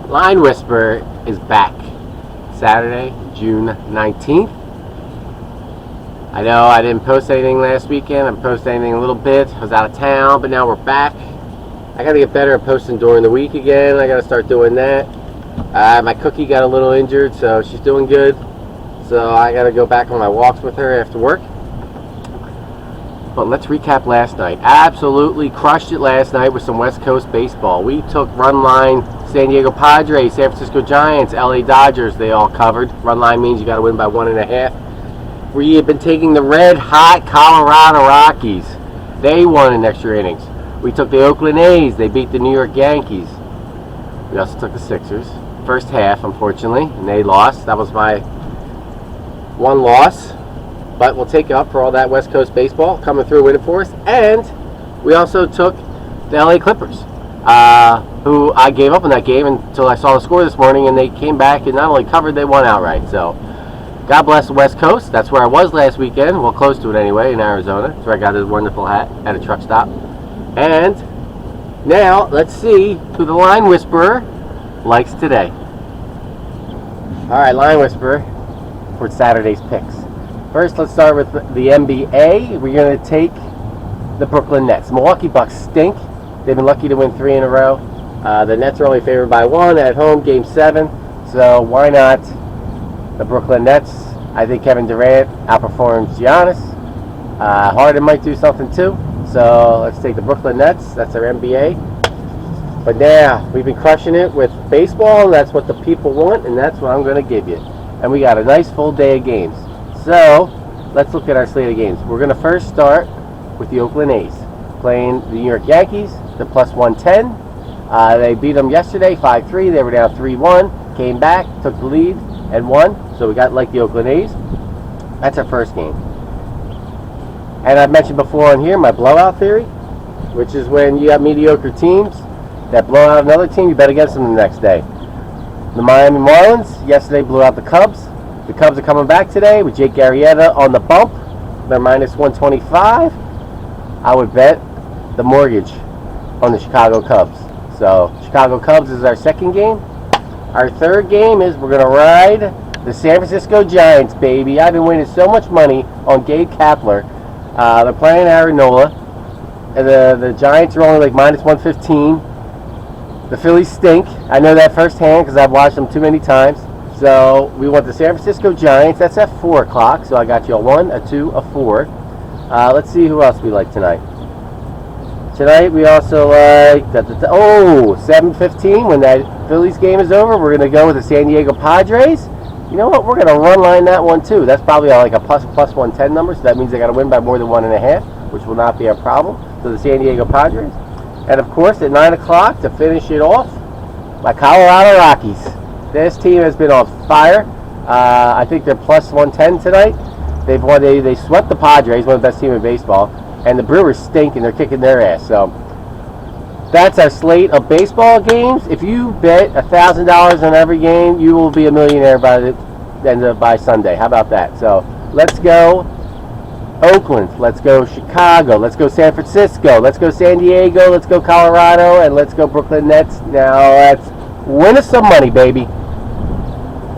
Line Whisperer is back. Saturday, June 19th. I know I didn't post anything last weekend. I posted anything a little bit. I was out of town, but now we're back. I got to get better at posting during the week again. I got to start doing that. My cookie got a little injured, so she's doing good. So I got to go back on my walks with her after work. But let's recap last night. Absolutely crushed it last night with some West Coast baseball. We took run line San Diego Padres, San Francisco Giants, LA Dodgers. They all covered. Run line means you got to win by 1.5. We have been taking the red hot Colorado Rockies. They won in extra innings. We took the Oakland A's. They beat the New York Yankees. We also took the Sixers. First half, unfortunately, and they lost. That was my one loss. But we'll take it up for all that West Coast baseball coming through winning for us. And we also took the LA Clippers, who I gave up on that game until I saw the score this morning, and they came back and not only covered, they won outright. So God bless the West Coast. That's where I was last weekend. Well, close to it anyway, in Arizona. That's where I got this wonderful hat at a truck stop. And now let's see who the Line Whisperer likes today. All right, Line Whisperer for Saturday's picks. First, let's start with the NBA. We're going to take the Brooklyn Nets. Milwaukee Bucks stink. They've been lucky to win 3 in a row. The Nets are only favored by 1 at home, Game 7. So why not the Brooklyn Nets? I think Kevin Durant outperforms Giannis. Harden might do something too. So let's take the Brooklyn Nets. That's our NBA. But now, we've been crushing it with baseball, and that's what the people want, and that's what I'm going to give you. And we got a nice full day of games. So, let's look at our slate of games. We're going to first start with the Oakland A's, playing the New York Yankees, the plus 110. They beat them yesterday, 5-3. They were down 3-1, came back, took the lead, and won. So we got like the Oakland A's. That's our first game. And I've mentioned before on here my blowout theory, which is when you have mediocre teams that blow out another team, you bet against them the next day. The Miami Marlins yesterday blew out the Cubs. The Cubs are coming back today with Jake Arrieta on the bump. They're minus 125. I would bet the mortgage on the Chicago Cubs. So Chicago Cubs is our second game. Our third game is we're going to ride the San Francisco Giants, baby. I've been winning so much money on Gabe Kapler. They're playing Arizona. And the Giants are only like minus 115. The Phillies stink. I know that firsthand because I've watched them too many times. So we want the San Francisco Giants. That's at 4 o'clock. So I got you a 1, a 2, a 4. Let's see who else we like tonight. Tonight we also like 7:15 when that Phillies game is over. We're going to go with the San Diego Padres. You know what? We're going to run line that one too. That's probably like a plus 110 number. So that means they got to win by more than 1.5, which will not be a problem. So the San Diego Padres. And of course at 9 o'clock to finish it off, my Colorado Rockies. This team has been on fire. I think they're plus 110 tonight. They've won. They swept the Padres, one of the best teams in baseball, and the Brewers stink and they're kicking their ass. So that's our slate of baseball games. If you bet $1,000 on every game, you will be a millionaire by Sunday. How about that? So let's go Oakland. Let's go Chicago. Let's go San Francisco. Let's go San Diego. Let's go Colorado, and let's go Brooklyn Nets. Now let's win us some money, baby.